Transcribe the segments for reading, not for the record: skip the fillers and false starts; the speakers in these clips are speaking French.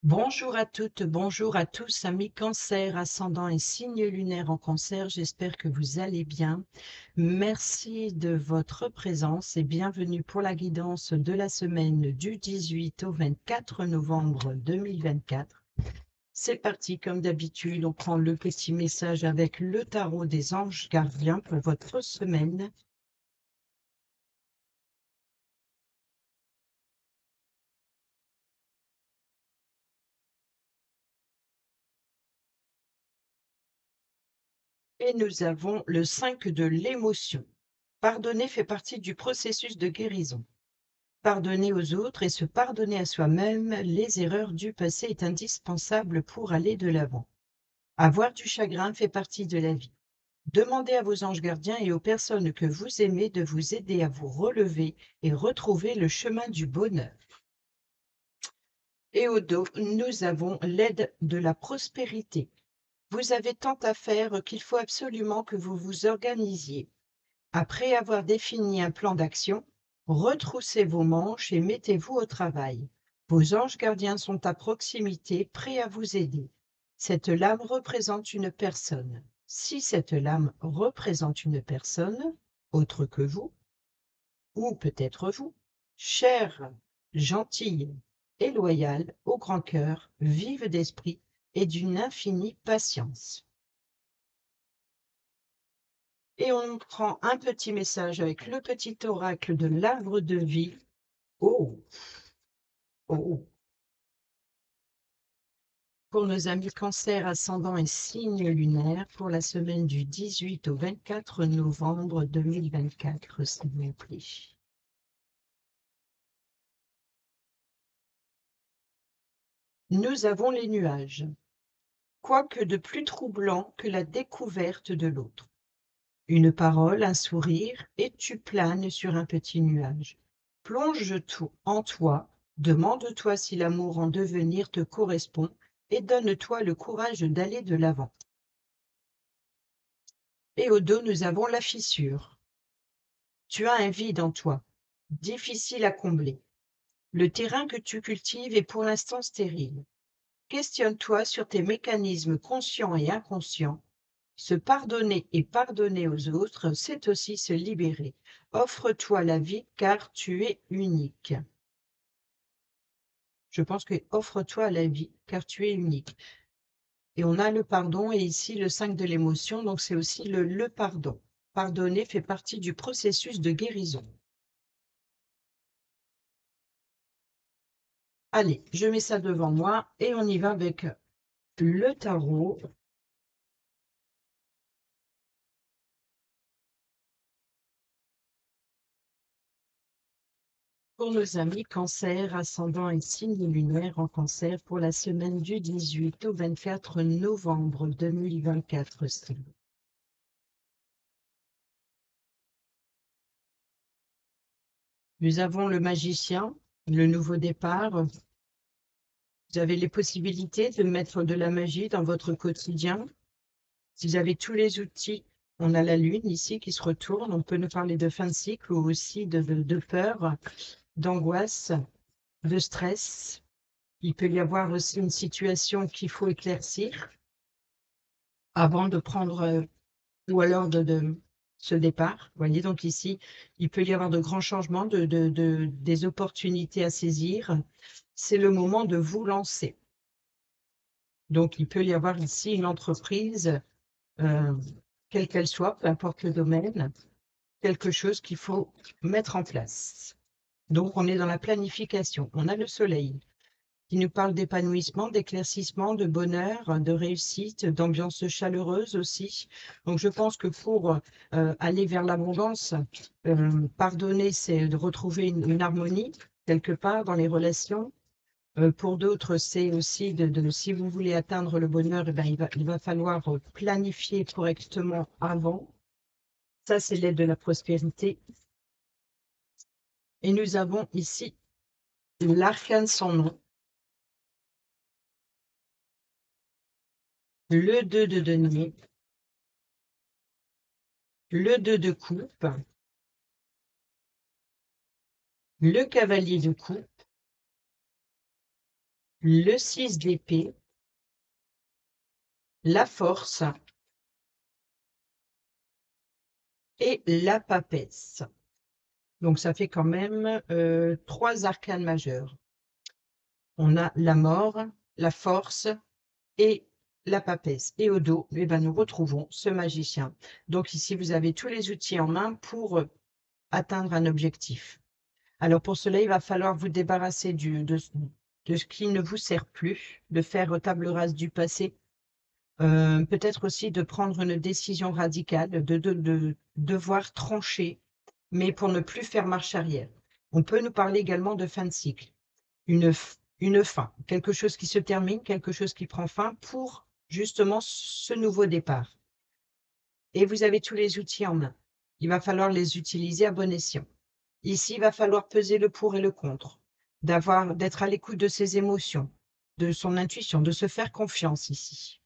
Bonjour à toutes, bonjour à tous, amis Cancer, ascendant et signe lunaire en Cancer. J'espère que vous allez bien. Merci de votre présence et bienvenue pour la guidance de la semaine du 18 au 24 novembre 2024. C'est parti, comme d'habitude, on prend le petit message avec le tarot des anges gardiens pour votre semaine. Et nous avons le 5 de l'émotion. Pardonner fait partie du processus de guérison. Pardonner aux autres et se pardonner à soi-même les erreurs du passé est indispensable pour aller de l'avant. Avoir du chagrin fait partie de la vie. Demandez à vos anges gardiens et aux personnes que vous aimez de vous aider à vous relever et retrouver le chemin du bonheur. Et au dos, nous avons l'aide de la prospérité. Vous avez tant à faire qu'il faut absolument que vous vous organisiez. Après avoir défini un plan d'action, retroussez vos manches et mettez-vous au travail. Vos anges gardiens sont à proximité, prêts à vous aider. Cette lame représente une personne. Si cette lame représente une personne, autre que vous, ou peut-être vous, chère, gentille et loyale, au grand cœur, vive d'esprit et d'une infinie patience. Et on prend un petit message avec le petit oracle de l'arbre de vie. Oh, oh. Pour nos amis Cancer, ascendant et signe lunaire, pour la semaine du 18 au 24 novembre 2024, s'il vous plaît. Nous avons les nuages. Quoique de plus troublant que la découverte de l'autre. Une parole, un sourire, et tu planes sur un petit nuage. Plonge tout en toi, demande-toi si l'amour en devenir te correspond, et donne-toi le courage d'aller de l'avant. Et au dos, nous avons la fissure. Tu as un vide en toi, difficile à combler. Le terrain que tu cultives est pour l'instant stérile. Questionne-toi sur tes mécanismes conscients et inconscients. Se pardonner et pardonner aux autres, c'est aussi se libérer. Offre-toi la vie car tu es unique. Je pense que offre-toi la vie car tu es unique. Et on a le pardon et ici le 5 de l'émotion, donc c'est aussi le pardon. Pardonner fait partie du processus de guérison. Allez, je mets ça devant moi et on y va avec le tarot. Pour nos amis Cancer, ascendant et signe lunaire en Cancer pour la semaine du 18 au 24 novembre 2024. Nous avons le magicien, le nouveau départ. Vous avez les possibilités de mettre de la magie dans votre quotidien. Vous avez tous les outils. On a la lune ici qui se retourne. On peut nous parler de fin de cycle ou aussi de peur, d'angoisse, de stress. Il peut y avoir aussi une situation qu'il faut éclaircir avant de prendre ou alors de ce départ. Vous voyez, donc ici, il peut y avoir de grands changements, des opportunités à saisir. C'est le moment de vous lancer. Donc, il peut y avoir ici une entreprise, euh, quelle qu'elle soit, peu importe le domaine, quelque chose qu'il faut mettre en place. Donc, on est dans la planification. On a le soleil qui nous parle d'épanouissement, d'éclaircissement, de bonheur, de réussite, d'ambiance chaleureuse aussi. Donc je pense que pour aller vers l'abondance, pardonner, c'est de retrouver une harmonie quelque part dans les relations. Pour d'autres, c'est aussi si vous voulez atteindre le bonheur, eh ben, il va falloir planifier correctement avant. Ça, c'est l'aide de la prospérité. Et nous avons ici l'arcane sans nom, le 2 de denier, le 2 de coupe, le cavalier de coupe le 6 d'épée, la force et la papesse. Donc, ça fait quand même 3 arcanes majeurs. On a la mort, la force et la papesse. Et au dos, eh ben, nous retrouvons ce magicien. Donc ici, vous avez tous les outils en main pour atteindre un objectif. Alors pour cela, il va falloir vous débarrasser de ce qui ne vous sert plus, de faire table rase du passé, peut-être aussi de prendre une décision radicale, de devoir trancher, mais pour ne plus faire marche arrière. On peut nous parler également de fin de cycle, une fin, quelque chose qui se termine, quelque chose qui prend fin pour justement ce nouveau départ. Et vous avez tous les outils en main. Il va falloir les utiliser à bon escient. Ici, il va falloir peser le pour et le contre, d'être à l'écoute de ses émotions, de son intuition, de se faire confiance ici.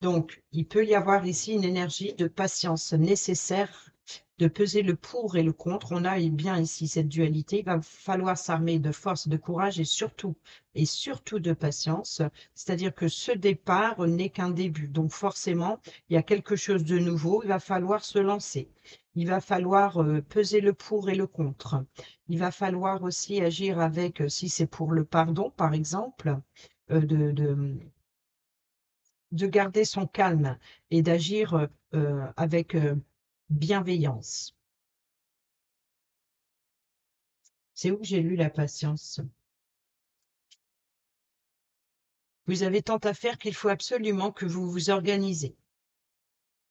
Donc, il peut y avoir ici une énergie de patience nécessaire, de peser le pour et le contre. On a bien ici cette dualité. Il va falloir s'armer de force, de courage et surtout de patience. C'est-à-dire que ce départ n'est qu'un début. Donc, forcément, il y a quelque chose de nouveau. Il va falloir se lancer. Il va falloir peser le pour et le contre. Il va falloir aussi agir avec, si c'est pour le pardon, par exemple, de garder son calme et d'agir avec bienveillance. C'est où que j'ai lu la patience? Vous avez tant à faire qu'il faut absolument que vous vous organisez.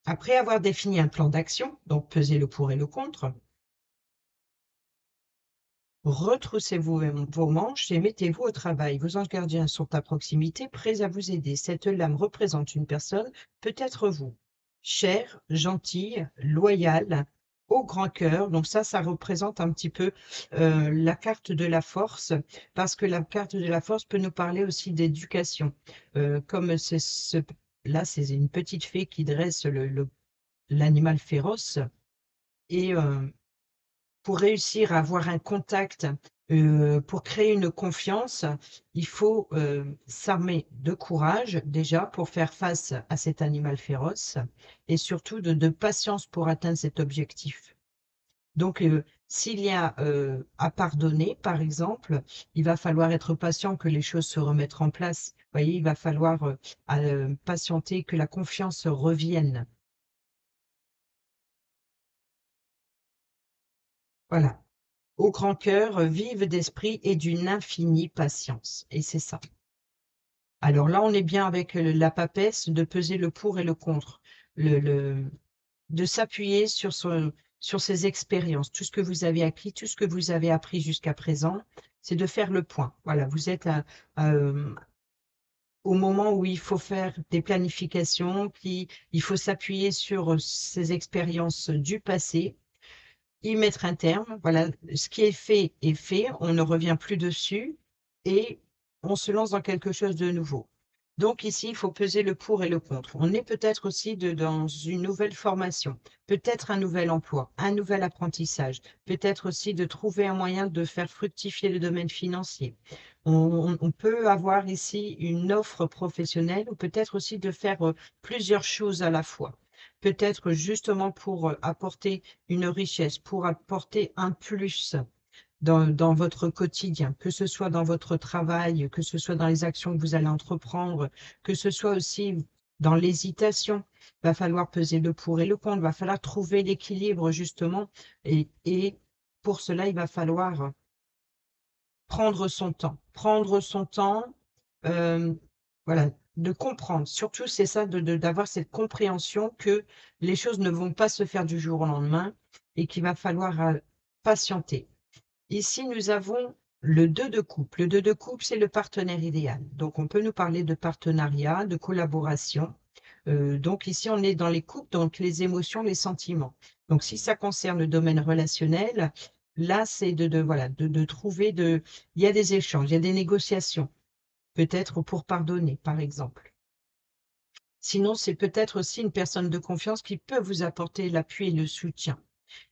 Après avoir défini un plan d'action, donc pesez le pour et le contre, retroussez-vous vos manches et mettez-vous au travail. Vos anges gardiens sont à proximité, prêts à vous aider. Cette lame représente une personne, peut-être vous. Chère, gentille, loyale, au grand cœur. Donc ça représente un petit peu la carte de la force, parce que la carte de la force peut nous parler aussi d'éducation. Comme là, c'est une petite fée qui dresse l'animal féroce. Et pour réussir à avoir un contact, pour créer une confiance, il faut s'armer de courage déjà pour faire face à cet animal féroce et surtout de patience pour atteindre cet objectif. Donc, s'il y a à pardonner, par exemple, il va falloir être patient que les choses se remettent en place. Vous voyez, il va falloir patienter que la confiance revienne. Voilà. Au grand cœur, vive d'esprit et d'une infinie patience. Et c'est ça. Alors là, on est bien avec la papesse de peser le pour et le contre, de s'appuyer sur ses expériences, tout ce que vous avez acquis, tout ce que vous avez appris jusqu'à présent, c'est de faire le point. Voilà, vous êtes au moment où il faut faire des planifications, il faut s'appuyer sur ces expériences du passé, y mettre un terme. Voilà, ce qui est fait, on ne revient plus dessus et on se lance dans quelque chose de nouveau. Donc ici, il faut peser le pour et le contre. On est peut-être aussi dans une nouvelle formation, peut-être un nouvel emploi, un nouvel apprentissage, peut-être aussi de trouver un moyen de faire fructifier le domaine financier. On peut avoir ici une offre professionnelle ou peut-être aussi de faire plusieurs choses à la fois. Peut-être justement pour apporter une richesse, pour apporter un plus dans votre quotidien, que ce soit dans votre travail, que ce soit dans les actions que vous allez entreprendre, que ce soit aussi dans l'hésitation. Il va falloir peser le pour et le contre, il va falloir trouver l'équilibre justement. Et pour cela, il va falloir prendre son temps, voilà, de comprendre. Surtout, c'est ça, d'avoir cette compréhension que les choses ne vont pas se faire du jour au lendemain et qu'il va falloir patienter. Ici, nous avons le 2 de coupe. Le 2 de coupe, c'est le partenaire idéal. Donc, on peut nous parler de partenariat, de collaboration. Donc, ici, on est dans les couples, donc les émotions, les sentiments. Donc, si ça concerne le domaine relationnel, là, c'est voilà, de trouver il y a des échanges, il y a des négociations, peut-être pour pardonner, par exemple. Sinon, c'est peut-être aussi une personne de confiance qui peut vous apporter l'appui et le soutien.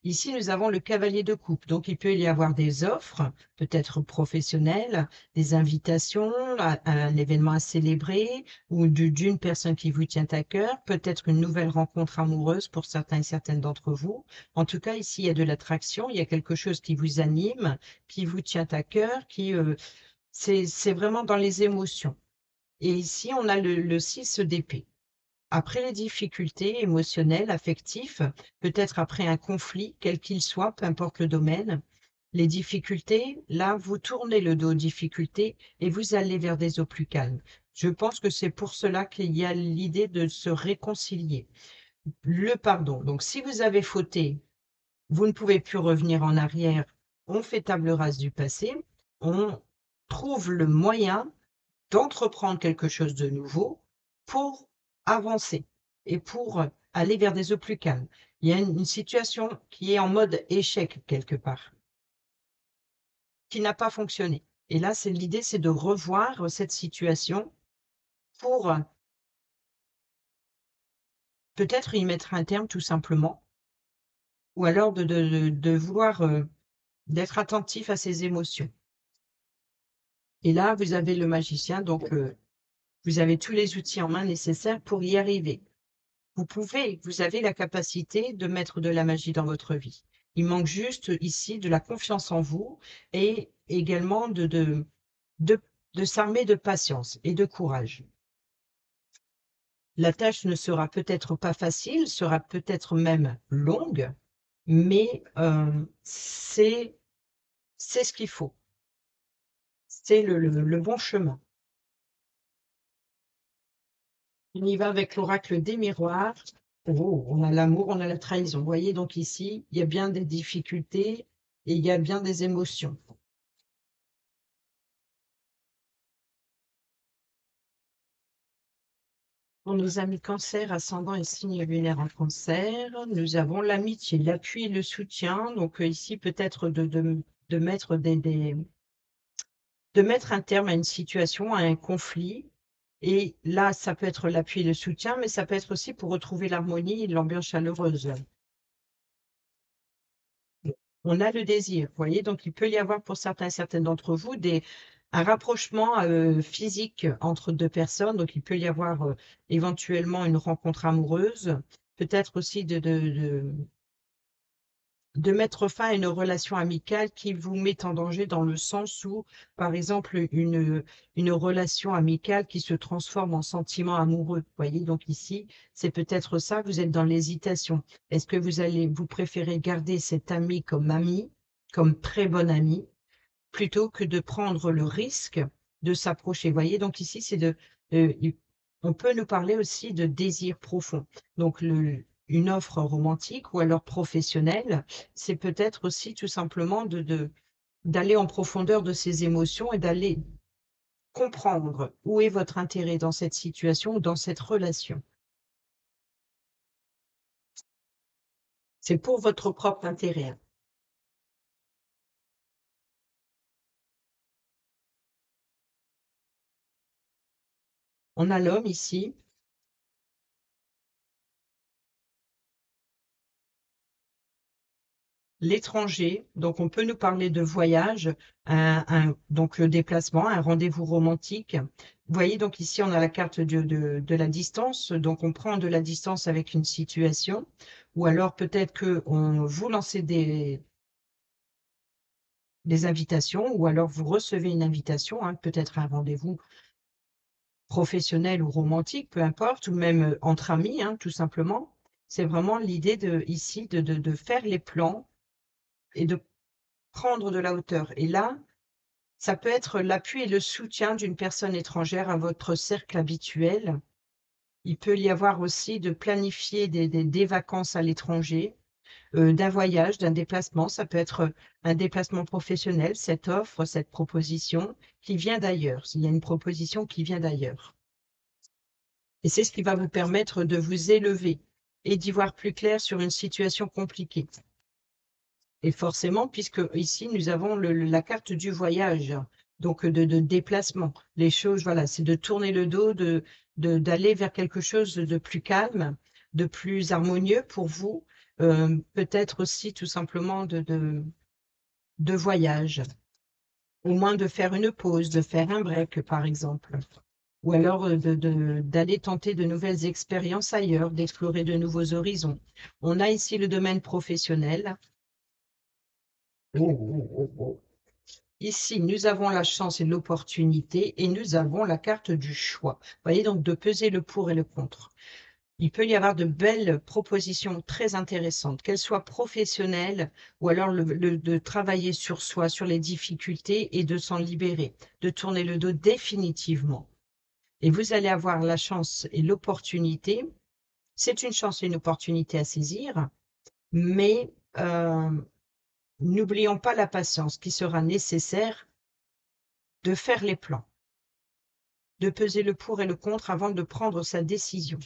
Ici, nous avons le cavalier de coupe. Donc, il peut y avoir des offres, peut-être professionnelles, des invitations à un événement à célébrer ou d'une personne qui vous tient à cœur, peut-être une nouvelle rencontre amoureuse pour certains et certaines d'entre vous. En tout cas, ici, il y a de l'attraction, il y a quelque chose qui vous anime, qui vous tient à cœur, c'est vraiment dans les émotions. Et ici, on a le 6 d'épée. Après les difficultés émotionnelles, affectives, peut-être après un conflit, quel qu'il soit, peu importe le domaine, les difficultés, là, vous tournez le dos aux difficultés et vous allez vers des eaux plus calmes. Je pense que c'est pour cela qu'il y a l'idée de se réconcilier. Le pardon. Donc, si vous avez fauté, vous ne pouvez plus revenir en arrière. On fait table rase du passé. On trouve le moyen d'entreprendre quelque chose de nouveau pour avancer et pour aller vers des eaux plus calmes. Il y a une situation qui est en mode échec quelque part, qui n'a pas fonctionné. Et là, l'idée, c'est de revoir cette situation pour peut-être y mettre un terme tout simplement, ou alors de vouloir d'être attentif à ses émotions. Et là, vous avez le magicien, donc vous avez tous les outils en main nécessaires pour y arriver. Vous avez la capacité de mettre de la magie dans votre vie. Il manque juste ici de la confiance en vous et également de s'armer de patience et de courage. La tâche ne sera peut-être pas facile, sera peut-être même longue, mais c'est ce qu'il faut. C'est le bon chemin. On y va avec l'oracle des miroirs. Oh, on a l'amour, on a la trahison. Vous voyez, donc ici, il y a bien des difficultés et il y a bien des émotions. Pour nos amis cancer, ascendant et signe lunaire en cancer, nous avons l'amitié, l'appui et le soutien. Donc ici, peut-être de mettre de mettre un terme à une situation, à un conflit. Et là, ça peut être l'appui et le soutien, mais ça peut être aussi pour retrouver l'harmonie et l'ambiance chaleureuse. On a le désir, vous voyez? Donc il peut y avoir pour certains et certaines d'entre vous un rapprochement, physique entre 2 personnes. Donc il peut y avoir, éventuellement une rencontre amoureuse, peut-être aussi de mettre fin à une relation amicale qui vous met en danger dans le sens où, par exemple, une relation amicale qui se transforme en sentiment amoureux. Vous voyez? Donc ici, c'est peut-être ça, vous êtes dans l'hésitation. Est-ce que vous préférez garder cet ami, comme très bon ami, plutôt que de prendre le risque de s'approcher? Vous voyez? Donc ici, on peut nous parler aussi de désir profond. Donc une offre romantique ou alors professionnelle, c'est peut-être aussi tout simplement d'aller en profondeur de ses émotions et d'aller comprendre où est votre intérêt dans cette situation ou dans cette relation. C'est pour votre propre intérêt, hein. On a l'homme ici. L'étranger, donc on peut nous parler de voyage, donc le déplacement, un rendez-vous romantique. Vous voyez, donc ici, on a la carte de la distance, donc on prend de la distance avec une situation, ou alors peut-être que vous lancez des invitations, ou alors vous recevez une invitation, hein, peut-être un rendez-vous professionnel ou romantique, peu importe, ou même entre amis, hein, tout simplement. C'est vraiment l'idée ici de faire les plans et de prendre de la hauteur. Et là, ça peut être l'appui et le soutien d'une personne étrangère à votre cercle habituel. Il peut y avoir aussi de planifier des vacances à l'étranger, d'un voyage, d'un déplacement. Ça peut être un déplacement professionnel, cette offre, cette proposition qui vient d'ailleurs. Il y a une proposition qui vient d'ailleurs. Et c'est ce qui va vous permettre de vous élever et d'y voir plus clair sur une situation compliquée. Et forcément, puisque ici, nous avons la carte du voyage, donc de déplacement. Les choses, voilà, c'est de tourner le dos, d'aller vers quelque chose de plus calme, de plus harmonieux pour vous, peut-être aussi tout simplement de voyage, au moins de faire une pause, de faire un break par exemple, ou alors d'aller tenter de nouvelles expériences ailleurs, d'explorer de nouveaux horizons. On a ici le domaine professionnel. Ici, nous avons la chance et l'opportunité et nous avons la carte du choix. Vous voyez, donc de peser le pour et le contre. Il peut y avoir de belles propositions très intéressantes, qu'elles soient professionnelles ou alors de travailler sur soi, sur les difficultés et de s'en libérer, de tourner le dos définitivement. Et vous allez avoir la chance et l'opportunité. C'est une chance et une opportunité à saisir, mais n'oublions pas la patience qui sera nécessaire de faire les plans, de peser le pour et le contre avant de prendre sa décision.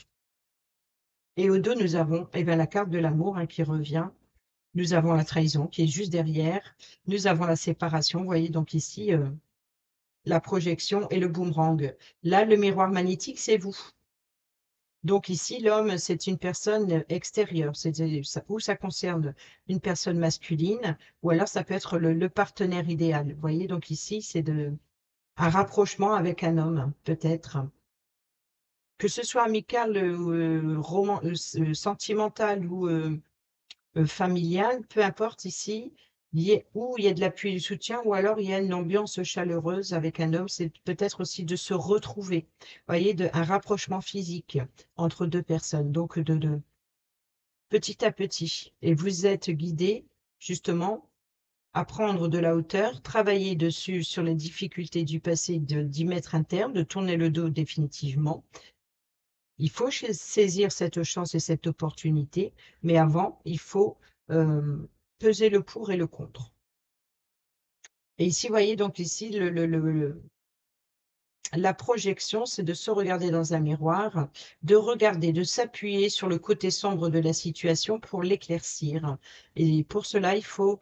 Et au dos, nous avons la carte de l'amour qui revient. Nous avons la trahison qui est juste derrière. Nous avons la séparation. Vous voyez donc ici la projection et le boomerang. Là, le miroir magnétique, c'est vous. Donc ici, l'homme, c'est une personne extérieure. Ou ça concerne une personne masculine, ou alors ça peut être le partenaire idéal. Vous voyez, donc ici, c'est un rapprochement avec un homme, peut-être. Que ce soit amical, sentimental ou familial, peu importe ici, où il y a de l'appui et du soutien, ou alors il y a une ambiance chaleureuse avec un homme, c'est peut-être aussi de se retrouver, vous voyez, un rapprochement physique entre deux personnes, donc de petit à petit. Et vous êtes guidé, justement, à prendre de la hauteur, travailler dessus sur les difficultés du passé, d'y mettre un terme, de tourner le dos définitivement. Il faut saisir cette chance et cette opportunité, mais avant, il faut peser le pour et le contre. Et ici, vous voyez, donc ici, la projection, c'est de se regarder dans un miroir, de regarder, de s'appuyer sur le côté sombre de la situation pour l'éclaircir. Et pour cela, il faut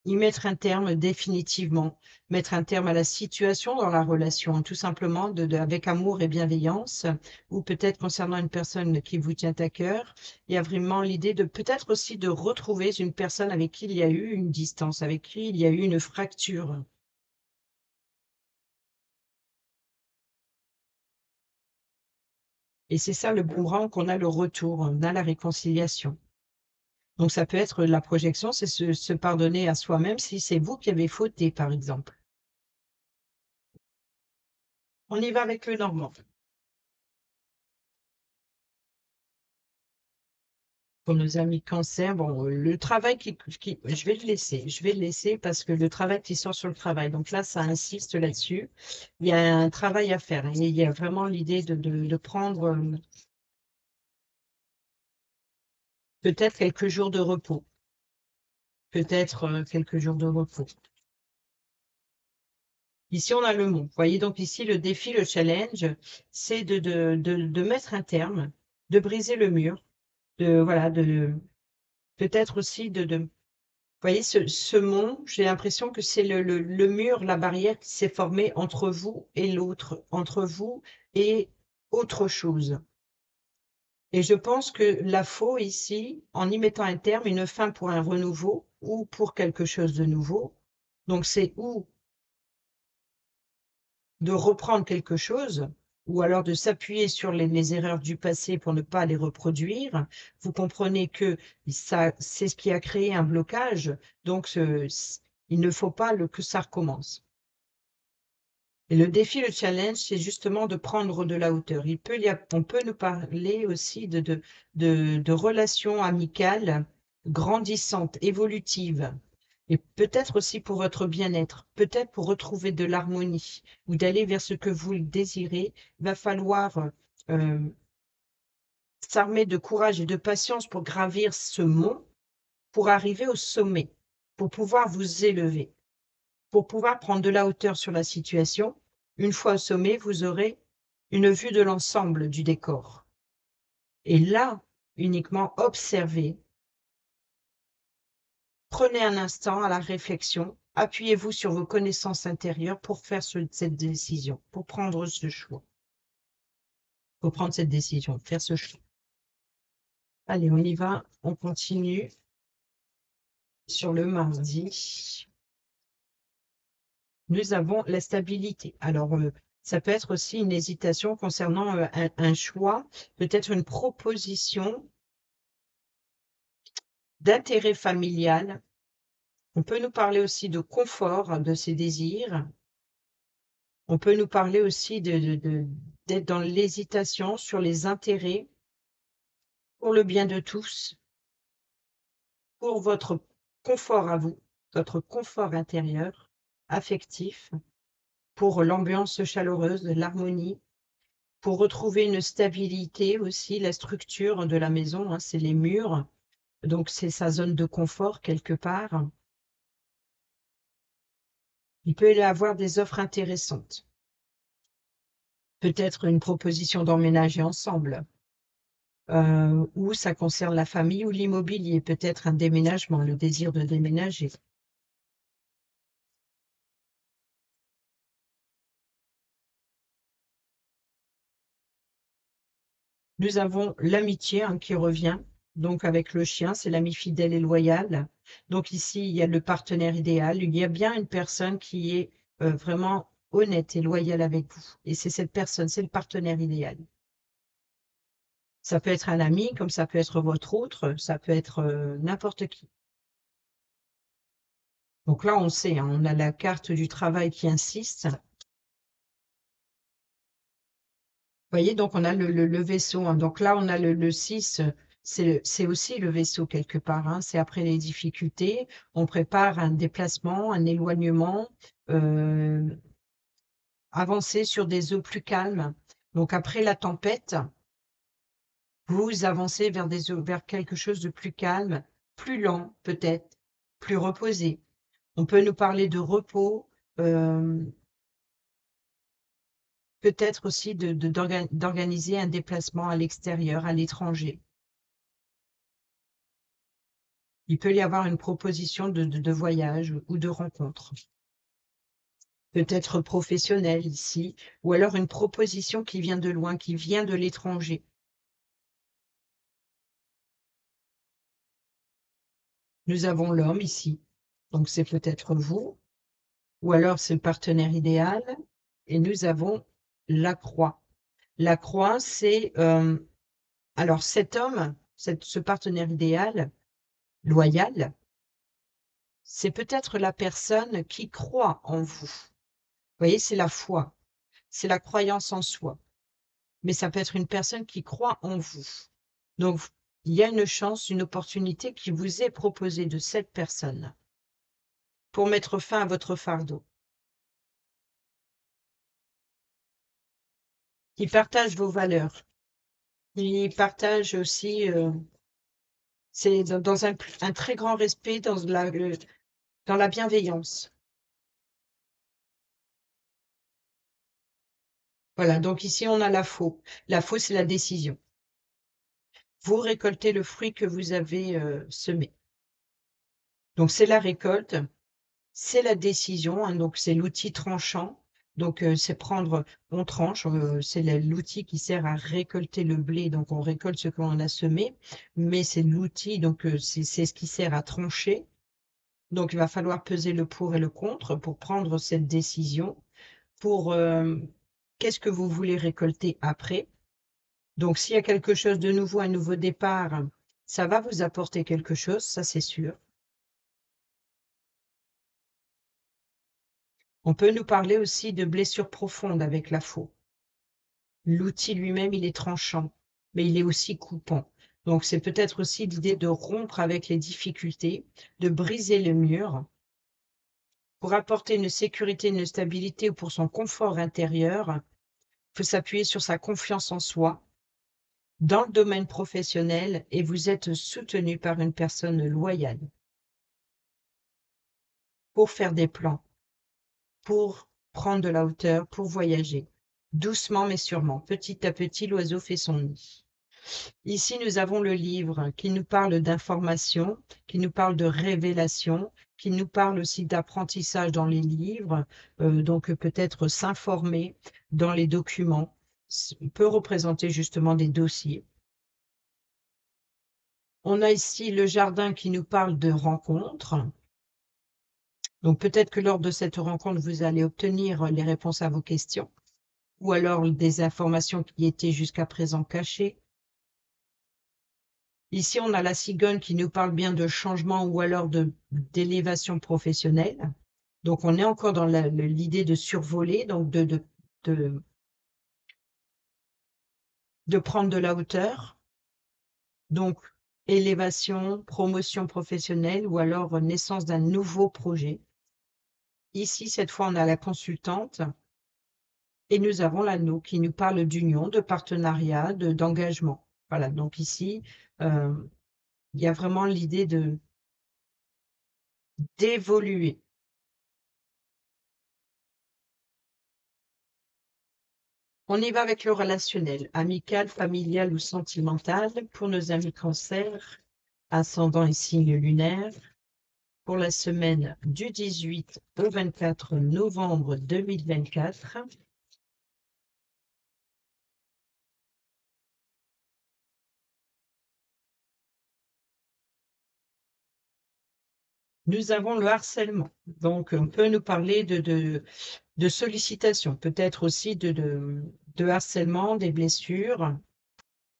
y mettre un terme définitivement, mettre un terme à la situation dans la relation, tout simplement avec amour et bienveillance, ou peut-être concernant une personne qui vous tient à cœur. Il y a vraiment l'idée de peut-être aussi de retrouver une personne avec qui il y a eu une distance, avec qui il y a eu une fracture. Et c'est ça le boomerang qu'on a le retour, on a la réconciliation. Donc ça peut être la projection, c'est se pardonner à soi-même si c'est vous qui avez fauté, par exemple. On y va avec le normand. Pour nos amis cancer, bon, le travail je vais le laisser parce que le travail qui sort sur le travail, donc là, ça insiste là-dessus. Il y a un travail à faire et il y a vraiment l'idée de prendre peut-être quelques jours de repos, peut-être quelques jours de repos. Ici, on a le mot. Vous voyez, donc ici, le défi, le challenge, c'est de mettre un terme, de briser le mur, voilà, peut-être aussi vous voyez, ce mont, j'ai l'impression que c'est le mur, la barrière qui s'est formée entre vous et l'autre, entre vous et autre chose. Et je pense que la faux ici, en y mettant un terme, une fin pour un renouveau ou pour quelque chose de nouveau. Donc c'est ou de reprendre quelque chose, ou alors de s'appuyer sur les erreurs du passé pour ne pas les reproduire. Vous comprenez que ça, c'est ce qui a créé un blocage, donc il ne faut pas que ça recommence. Et le défi, le challenge, c'est justement de prendre de la hauteur. On peut nous parler aussi de relations amicales grandissantes, évolutives. Et peut-être aussi pour votre bien-être, peut-être pour retrouver de l'harmonie ou d'aller vers ce que vous désirez, il va falloir euh, s'armer de courage et de patience pour gravir ce mont, pour arriver au sommet, pour pouvoir vous élever, pour pouvoir prendre de la hauteur sur la situation. Une fois au sommet, vous aurez une vue de l'ensemble du décor. Et là, uniquement observez. Prenez un instant à la réflexion, appuyez-vous sur vos connaissances intérieures pour faire cette décision, pour prendre ce choix, pour prendre cette décision, faire ce choix. Allez, on y va, on continue sur le mardi. Nous avons la stabilité. Alors, ça peut être aussi une hésitation concernant un choix, peut-être une proposition d'intérêt familial. On peut nous parler aussi de confort, de ses désirs. On peut nous parler aussi d'être dans l'hésitation sur les intérêts pour le bien de tous, pour votre confort à vous, votre confort intérieur, affectif, pour l'ambiance chaleureuse, l'harmonie, pour retrouver une stabilité aussi, la structure de la maison, hein, c'est les murs, donc c'est sa zone de confort quelque part. Il peut y avoir des offres intéressantes. Peut-être une proposition d'emménager ensemble, ou ça concerne la famille ou l'immobilier, peut-être un déménagement, le désir de déménager. Nous avons l'amitié, hein, qui revient, donc avec le chien, c'est l'ami fidèle et loyal. Donc ici, il y a le partenaire idéal, il y a bien une personne qui est vraiment honnête et loyale avec vous. Et c'est cette personne, c'est le partenaire idéal. Ça peut être un ami, comme ça peut être votre autre, ça peut être n'importe qui. Donc là, on sait, hein, on a la carte du travail qui insiste. Vous voyez, donc on a le vaisseau, hein. Donc là, on a le 6, c'est aussi le vaisseau quelque part, hein. C'est après les difficultés, on prépare un déplacement, un éloignement, avancer sur des eaux plus calmes. Donc après la tempête, vous avancez vers quelque chose de plus calme, plus lent peut-être, plus reposé. On peut nous parler de repos, peut-être aussi d'organiser un déplacement à l'extérieur, à l'étranger. Il peut y avoir une proposition de voyage ou de rencontre. Peut-être professionnelle ici, ou alors une proposition qui vient de loin, qui vient de l'étranger. Nous avons l'homme ici, donc c'est peut-être vous, ou alors c'est le partenaire idéal, et nous avons la croix. La croix, c'est alors cet homme, ce partenaire idéal, loyal, c'est peut-être la personne qui croit en vous. Vous voyez, c'est la foi, c'est la croyance en soi. Mais ça peut être une personne qui croit en vous. Donc, il y a une chance, une opportunité qui vous est proposée de cette personne pour mettre fin à votre fardeau. Qui partage vos valeurs. Il partage aussi, c'est dans un très grand respect, dans la bienveillance. Voilà, donc ici on a la faux. La faux, c'est la décision. Vous récoltez le fruit que vous avez semé. Donc c'est la récolte, c'est la décision, hein, donc c'est l'outil tranchant. Donc c'est prendre, on tranche, c'est l'outil qui sert à récolter le blé, donc on récolte ce qu'on a semé, mais c'est l'outil, donc c'est ce qui sert à trancher. Donc il va falloir peser le pour et le contre pour prendre cette décision, pour qu'est-ce que vous voulez récolter après. Donc s'il y a quelque chose de nouveau, un nouveau départ, ça va vous apporter quelque chose, ça c'est sûr. On peut nous parler aussi de blessures profondes avec la faux. L'outil lui-même, il est tranchant, mais il est aussi coupant. Donc c'est peut-être aussi l'idée de rompre avec les difficultés, de briser le mur, pour apporter une sécurité, une stabilité ou pour son confort intérieur. Il faut s'appuyer sur sa confiance en soi dans le domaine professionnel et vous êtes soutenu par une personne loyale pour faire des plans, pour prendre de la hauteur, pour voyager. Doucement mais sûrement, petit à petit, l'oiseau fait son nid. Ici, nous avons le livre qui nous parle d'information, qui nous parle de révélation, qui nous parle aussi d'apprentissage dans les livres, donc peut-être s'informer dans les documents, peut représenter justement des dossiers. On a ici le jardin qui nous parle de rencontres. Donc peut-être que lors de cette rencontre, vous allez obtenir les réponses à vos questions ou alors des informations qui étaient jusqu'à présent cachées. Ici, on a la cigogne qui nous parle bien de changement ou alors d'élévation professionnelle. Donc on est encore dans l'idée de survoler, donc de prendre de la hauteur. Donc élévation, promotion professionnelle ou alors naissance d'un nouveau projet. Ici, cette fois, on a la consultante et nous avons l'anneau qui nous parle d'union, de partenariat, d'engagement. Voilà, donc ici, il y a vraiment l'idée d'évoluer. On y va avec le relationnel, amical, familial ou sentimental. Pour nos amis cancer, ascendant et signe lunaire, pour la semaine du 18 au 24 novembre 2024. Nous avons le harcèlement. Donc, on peut nous parler de sollicitation, peut-être aussi de harcèlement, des blessures.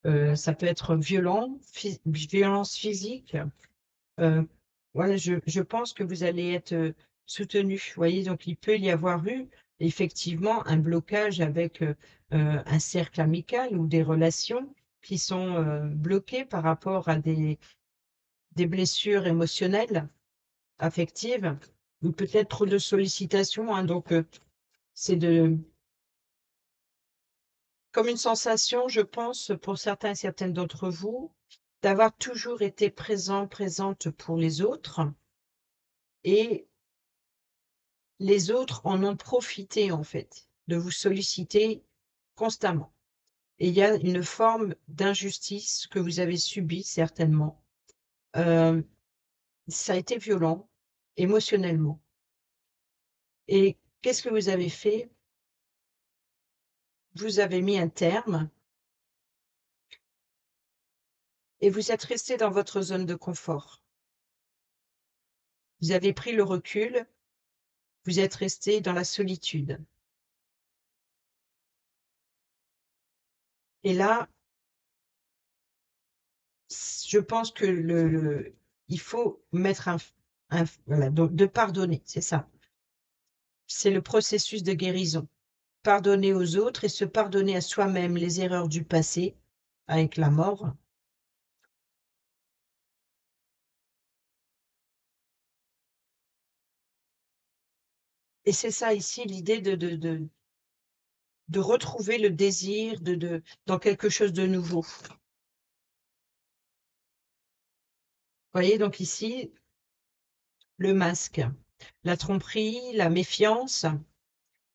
Ça peut être violent, violence physique. Voilà, je pense que vous allez être soutenu. Vous voyez, donc il peut y avoir eu effectivement un blocage avec un cercle amical ou des relations qui sont bloquées par rapport à des blessures émotionnelles, affectives, ou peut-être trop de sollicitations, hein. Donc, c'est comme une sensation, je pense, pour certains et certaines d'entre vous, d'avoir toujours été présent, présente pour les autres et les autres en ont profité, en fait, de vous solliciter constamment. Et il y a une forme d'injustice que vous avez subie certainement. Heu, Ça a été violent émotionnellement et qu'est-ce que vous avez fait? Vous avez mis un terme et vous êtes resté dans votre zone de confort. Vous avez pris le recul, vous êtes resté dans la solitude et là, je pense que il faut mettre voilà, donc de pardonner, c'est ça. C'est le processus de guérison. Pardonner aux autres et se pardonner à soi-même les erreurs du passé, avec la mort. Et c'est ça ici l'idée de retrouver le désir dans quelque chose de nouveau. Vous voyez donc ici, le masque, la tromperie, la méfiance,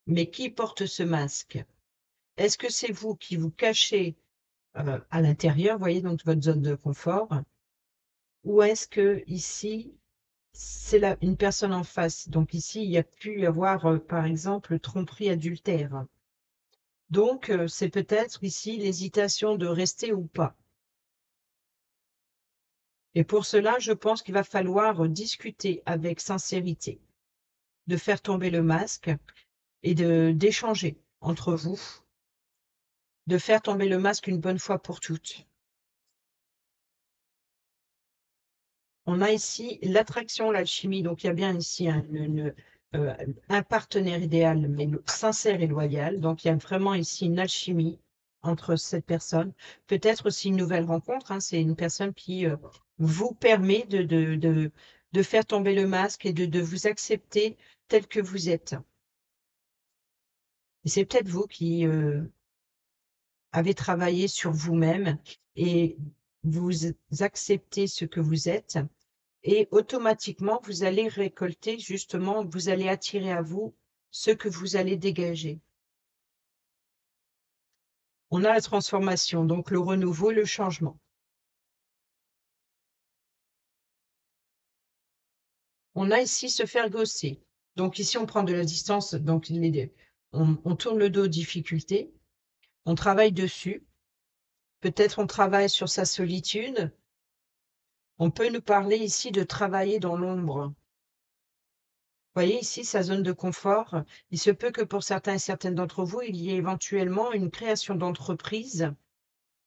mais qui porte ce masque? Est-ce que c'est vous qui vous cachez, à l'intérieur, vous voyez donc votre zone de confort? Ou est-ce que ici c'est une personne en face? Donc ici, il y a pu y avoir, par exemple, tromperie, adultère. Donc c'est peut-être ici l'hésitation de rester ou pas. Et pour cela, je pense qu'il va falloir discuter avec sincérité, de faire tomber le masque et d'échanger entre vous, de faire tomber le masque une bonne fois pour toutes. On a ici l'attraction, l'alchimie, donc il y a bien ici un partenaire idéal, mais sincère et loyal. Donc il y a vraiment ici une alchimie entre cette personne. Peut-être aussi une nouvelle rencontre, hein. C'est une personne qui vous permet de faire tomber le masque et de vous accepter tel que vous êtes. Et c'est peut-être vous qui avez travaillé sur vous-même et vous acceptez ce que vous êtes. Et automatiquement, vous allez récolter justement, vous allez attirer à vous ce que vous allez dégager. On a la transformation, donc le renouveau, le changement. On a ici se faire gosser. Donc ici, on prend de la distance, donc on tourne le dos aux difficultés, on travaille dessus. Peut-être on travaille sur sa solitude, On peut nous parler ici de travailler dans l'ombre. Vous voyez ici sa zone de confort. Il se peut que pour certains et certaines d'entre vous, il y ait éventuellement une création d'entreprise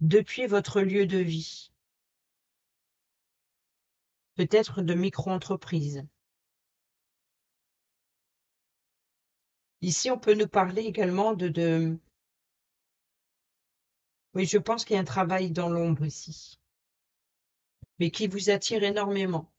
depuis votre lieu de vie. Peut-être de micro-entreprise. Ici, on peut nous parler également Oui, je pense qu'il y a un travail dans l'ombre ici, mais qui vous attire énormément.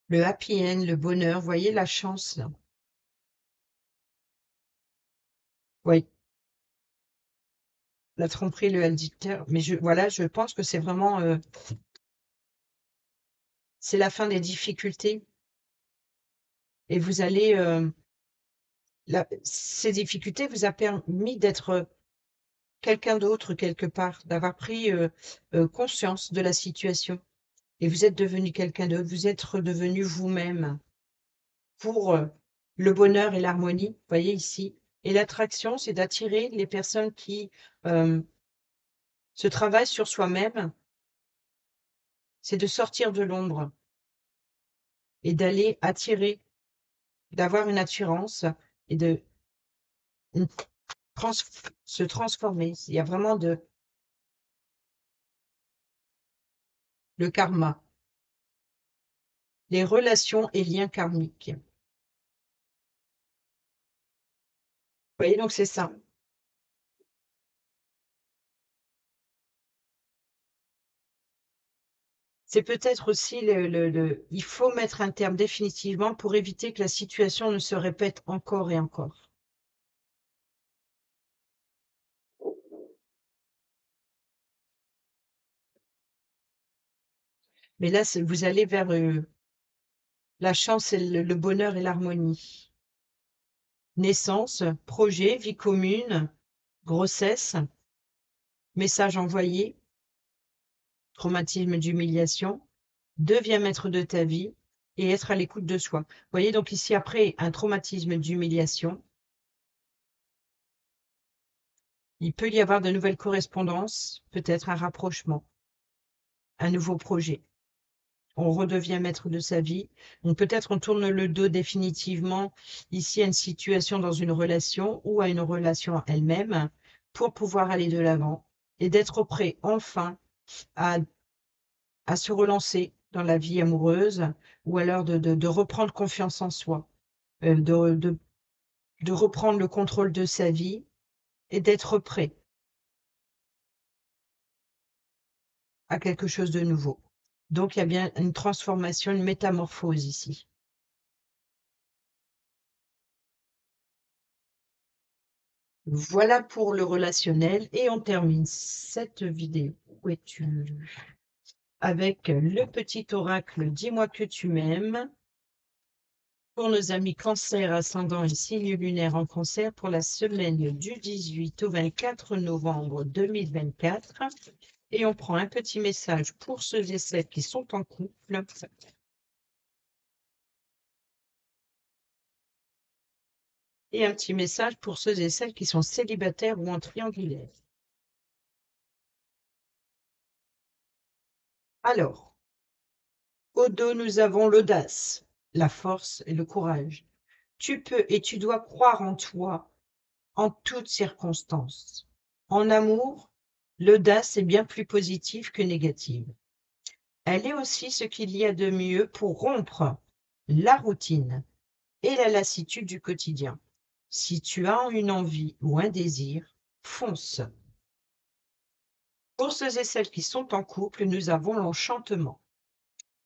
Le happy end, le bonheur, vous voyez la chance là. Oui, la tromperie, le dictateur. Mais voilà, je pense que c'est vraiment c'est la fin des difficultés. Et vous allez ces difficultés vous a permis d'être quelqu'un d'autre quelque part, d'avoir pris conscience de la situation. Et vous êtes devenu quelqu'un d'autre, vous êtes redevenu vous-même pour le bonheur et l'harmonie, vous voyez ici. Et l'attraction, c'est d'attirer les personnes qui se travaillent sur soi-même, c'est de sortir de l'ombre et d'aller attirer, d'avoir une attirance et de se transformer. Il y a vraiment le karma, les relations et liens karmiques. Vous voyez, donc c'est ça. C'est peut-être aussi il faut mettre un terme définitivement pour éviter que la situation ne se répète encore et encore. Mais là, vous allez vers la chance et le bonheur et l'harmonie. Naissance, projet, vie commune, grossesse, message envoyé, traumatisme d'humiliation, deviens maître de ta vie et être à l'écoute de soi. Vous voyez, donc ici, après un traumatisme d'humiliation, il peut y avoir de nouvelles correspondances, peut-être un rapprochement, un nouveau projet. On redevient maître de sa vie. Donc peut-être on tourne le dos définitivement ici à une situation dans une relation ou à une relation elle-même pour pouvoir aller de l'avant et d'être prêt enfin à, à se relancer dans la vie amoureuse ou alors de reprendre confiance en soi, euh, de, de, de reprendre le contrôle de sa vie et d'être prêt à quelque chose de nouveau. Donc il y a bien une transformation, une métamorphose ici. Voilà pour le relationnel et on termine cette vidéo avec le petit oracle Dis-moi que tu m'aimes pour nos amis Cancer, ascendant et signe lunaire en Cancer pour la semaine du 18 au 24 novembre 2024. Et on prend un petit message pour ceux et celles qui sont en couple. Et un petit message pour ceux et celles qui sont célibataires ou en triangulaire. Alors, au dos, nous avons l'audace, la force et le courage. Tu peux et tu dois croire en toi en toutes circonstances. En amour, l'audace est bien plus positive que négative. Elle est aussi ce qu'il y a de mieux pour rompre la routine et la lassitude du quotidien. Si tu as une envie ou un désir, fonce. Pour ceux et celles qui sont en couple, nous avons l'enchantement.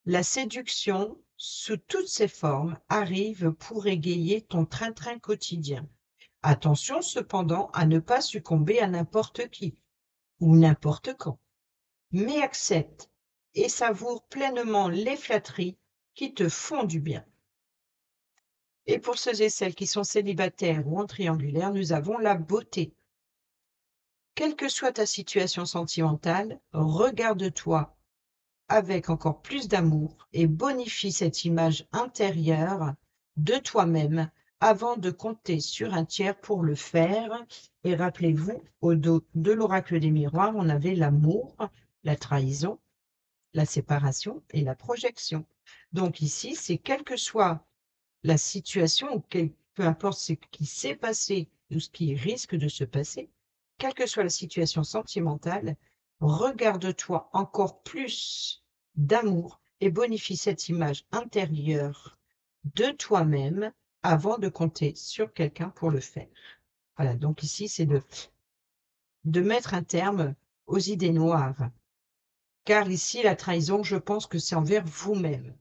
La séduction, sous toutes ses formes, arrive pour égayer ton train-train quotidien. Attention cependant à ne pas succomber à n'importe qui ou n'importe quand, mais accepte et savoure pleinement les flatteries qui te font du bien. Et pour ceux et celles qui sont célibataires ou en triangulaire, nous avons la beauté. Quelle que soit ta situation sentimentale, regarde-toi avec encore plus d'amour et bonifie cette image intérieure de toi-même avant de compter sur un tiers pour le faire. Et rappelez-vous, au dos de l'oracle des miroirs, on avait l'amour, la trahison, la séparation et la projection. Donc ici, c'est quelle que soit la situation, ou peu importe ce qui s'est passé ou ce qui risque de se passer, quelle que soit la situation sentimentale, regarde-toi encore plus d'amour et bonifie cette image intérieure de toi-même avant de compter sur quelqu'un pour le faire. Voilà, donc ici, c'est de mettre un terme aux idées noires. Car ici, la trahison, je pense que c'est envers vous-même.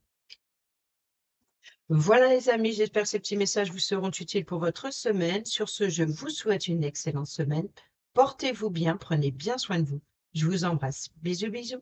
Voilà les amis, j'espère que ces petits messages vous seront utiles pour votre semaine. Sur ce, je vous souhaite une excellente semaine. Portez-vous bien, prenez bien soin de vous. Je vous embrasse. Bisous, bisous.